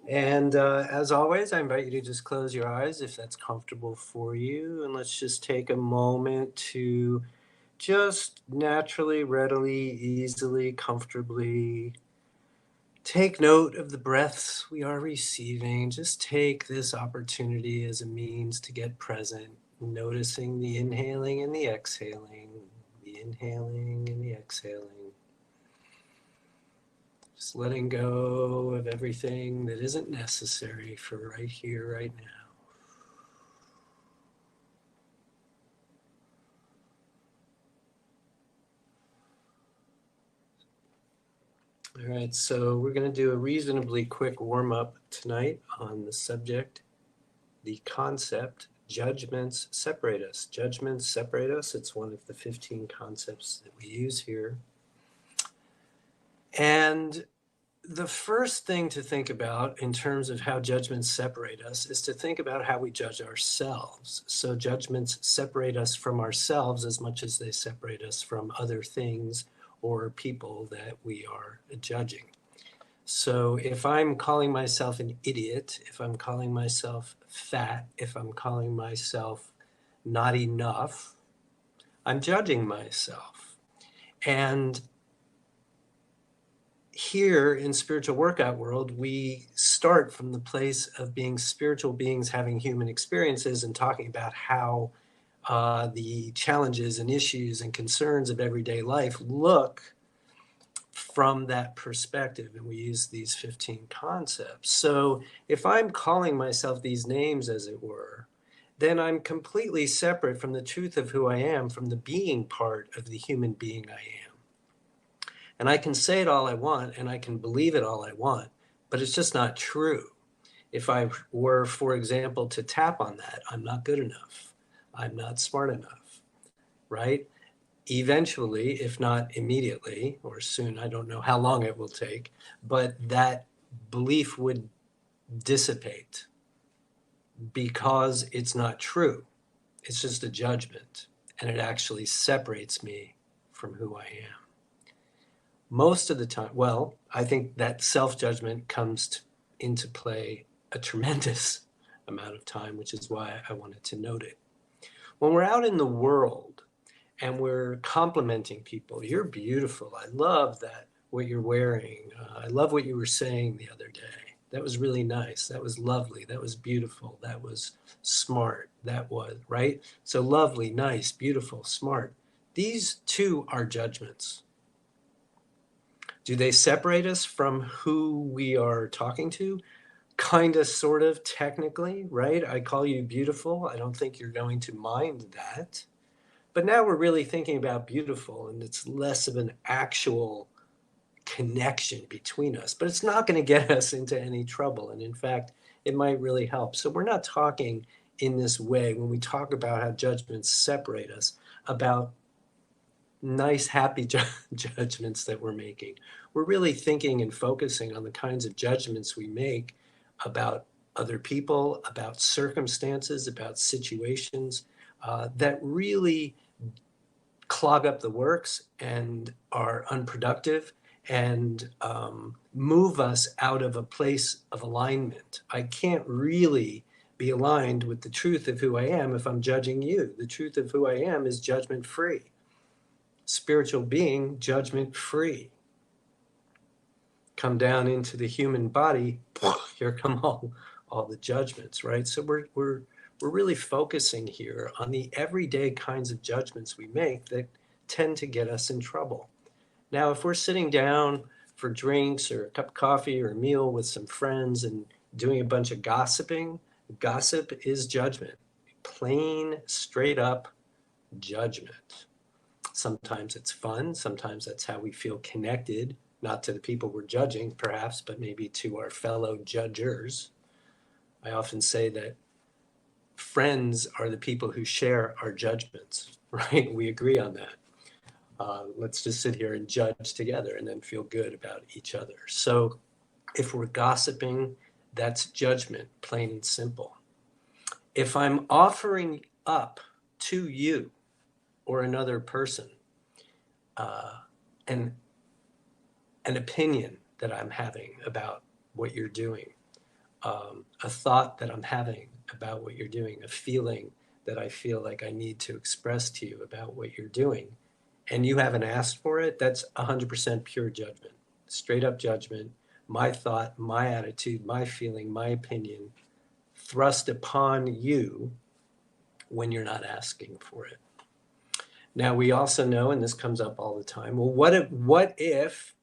And as always, I invite you to just close your eyes if that's comfortable for you. And let's just take a moment to just naturally, readily, easily, comfortably take note of the breaths we are receiving. Just take this opportunity as a means to get present, noticing the inhaling and the exhaling, the inhaling and the exhaling. Just letting go of everything that isn't necessary for right here, right now. All right, so we're going to do a reasonably quick warm-up tonight on the subject, the concept, judgments separate us. Judgments separate us. It's one of the 15 concepts that we use here. And the first thing to think about in terms of how judgments separate us is to think about how we judge ourselves. So judgments separate us from ourselves as much as they separate us from other things or people that we are judging. So if I'm calling myself an idiot, if I'm calling myself fat, if I'm calling myself not enough, I'm judging myself. And here in spiritual workout world, we start from the place of being spiritual beings having human experiences and talking about how the challenges and issues and concerns of everyday life look from that perspective. And we use these 15 concepts. So if I'm calling myself these names, as it were, then I'm completely separate from the truth of who I am, from the being part of the human being I am. And I can say it all I want and I can believe it all I want, but it's just not true. If I were, for example, to tap on that, I'm not good enough. I'm not smart enough, right? Eventually, if not immediately or soon, I don't know how long it will take, but that belief would dissipate because it's not true. It's just a judgment, and it actually separates me from who I am. Most of the time, well, I think that self-judgment comes into play a tremendous amount of time, which is why I wanted to note it. When we're out in the world and we're complimenting people, you're beautiful. I love that, what you're wearing. I love what you were saying the other day. That was really nice. That was lovely. That was beautiful. That was smart. That was, right? So lovely, nice, beautiful, smart. These two are judgments. Do they separate us from who we are talking to? Kind of, sort of, technically, right? I call you beautiful. I don't think you're going to mind that. But now we're really thinking about beautiful, and it's less of an actual connection between us. But it's not going to get us into any trouble. And in fact, it might really help. So we're not talking in this way when we talk about how judgments separate us, about nice, happy judgments that we're making. We're really thinking and focusing on the kinds of judgments we make about other people, about circumstances, about situations that really clog up the works and are unproductive and move us out of a place of alignment. I can't really be aligned with the truth of who I am if I'm judging you. The truth of who I am is judgment free. Spiritual being, judgment free. Come down into the human body, here come all the judgments, right? So we're really focusing here on the everyday kinds of judgments we make that tend to get us in trouble. Now, if we're sitting down for drinks or a cup of coffee or a meal with some friends and doing a bunch of gossiping, gossip is judgment. Plain, straight up judgment. Sometimes it's fun. Sometimes that's how we feel connected, not to the people we're judging, perhaps, but maybe to our fellow judgers. I often say that friends are the people who share our judgments, right? We agree on that. Let's just sit here and judge together and then feel good about each other. So if we're gossiping, that's judgment, plain and simple. If I'm offering up to you or another person an opinion that I'm having about what you're doing, a thought that I'm having about what you're doing, a feeling that I feel like I need to express to you about what you're doing, and you haven't asked for it, that's 100% pure judgment, straight up judgment, my thought, my attitude, my feeling, my opinion thrust upon you when you're not asking for it. Now, we also know, and this comes up all the time, well, what if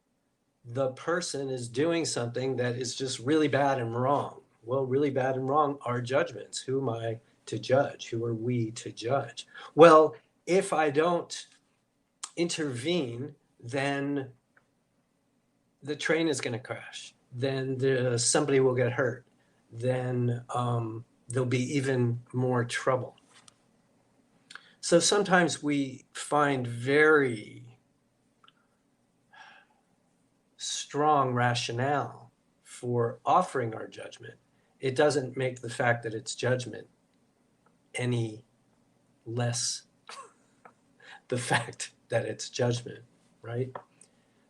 the person is doing something that is just really bad and wrong? Well, really bad and wrong are judgments. Who am I to judge? Who are we to judge? Well, if I don't intervene, then the train is going to crash. Then somebody will get hurt. Then there'll be even more trouble. So sometimes we find very strong rationale for offering our judgment. It doesn't make the fact that it's judgment any less the fact that it's judgment, right?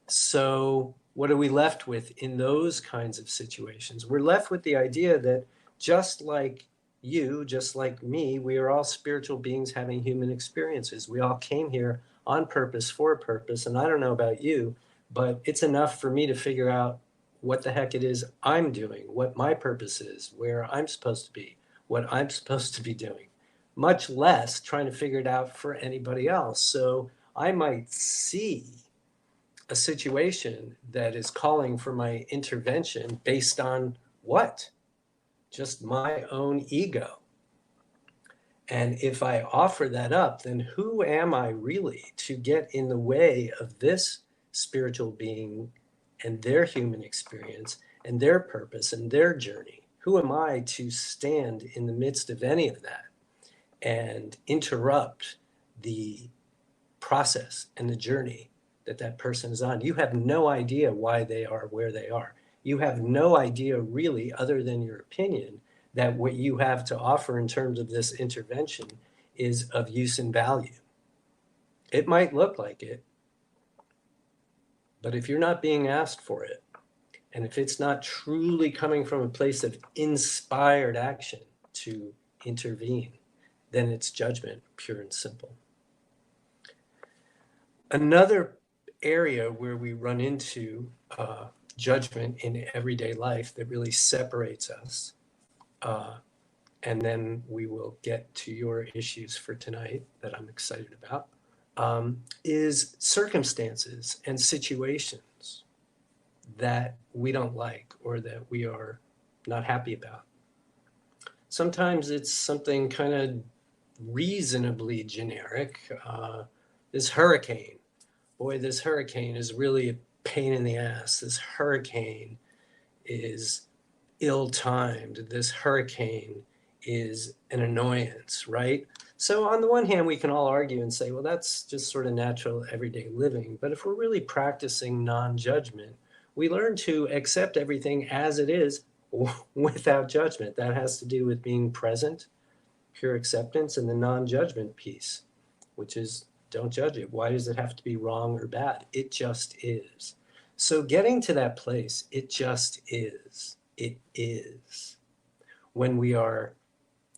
So what are we left with in those kinds of situations? We're left with the idea that just like you, just like me, we are all spiritual beings having human experiences. We all came here on purpose, for a purpose. And I don't know about you, but it's enough for me to figure out what the heck it is I'm doing, what my purpose is, where I'm supposed to be, what I'm supposed to be doing, much less trying to figure it out for anybody else. So I might see a situation that is calling for my intervention based on what? Just my own ego. And if I offer that up, then who am I really to get in the way of this spiritual being and their human experience and their purpose and their journey? Who am I to stand in the midst of any of that and interrupt the process and the journey that that person is on? You have no idea why they are where they are. You have no idea really, other than your opinion, that what you have to offer in terms of this intervention is of use and value. It might look like it, but if you're not being asked for it, and if it's not truly coming from a place of inspired action to intervene, then it's judgment, pure and simple. Another area where we run into judgment in everyday life that really separates us, and then we will get to your issues for tonight that I'm excited about, is circumstances and situations that we don't like or that we are not happy about. Sometimes it's something kind of reasonably generic. This hurricane, boy, this hurricane is really a pain in the ass. This hurricane is ill-timed. This hurricane is an annoyance, right? So on the one hand, we can all argue and say, well, that's just sort of natural everyday living. But if we're really practicing non-judgment, we learn to accept everything as it is without judgment. That has to do with being present, pure acceptance, and the non-judgment piece, which is don't judge it. Why does it have to be wrong or bad? It just is. So getting to that place, it just is. It is. When we are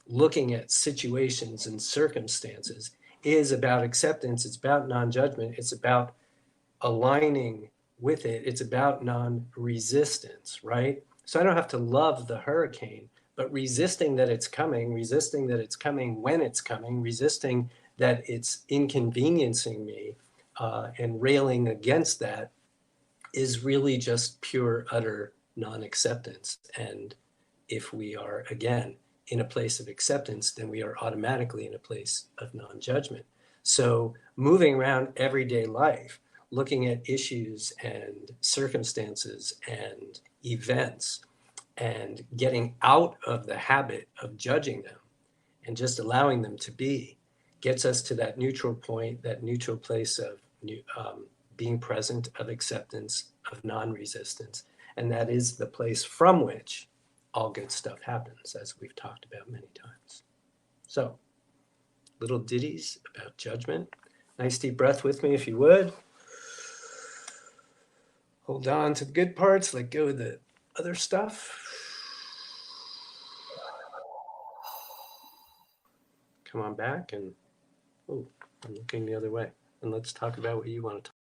looking at situations and circumstances, is about acceptance. It's about non-judgment. It's about aligning with it. It's about non-resistance, right? So I don't have to love the hurricane, but resisting that it's coming when it's coming, resisting that it's inconveniencing me, and railing against that is really just pure, utter non-acceptance. And if we are, again, in a place of acceptance, then we are automatically in a place of non-judgment. So moving around everyday life, looking at issues and circumstances and events and getting out of the habit of judging them and just allowing them to be, gets us to that neutral point, that neutral place of being present, of acceptance, of non-resistance. And that is the place from which all good stuff happens, as we've talked about many times. So, little ditties about judgment. Nice deep breath with me, if you would. Hold on to the good parts, let go of the other stuff. come on back and, oh, I'm looking the other way. And let's talk about what you want to talk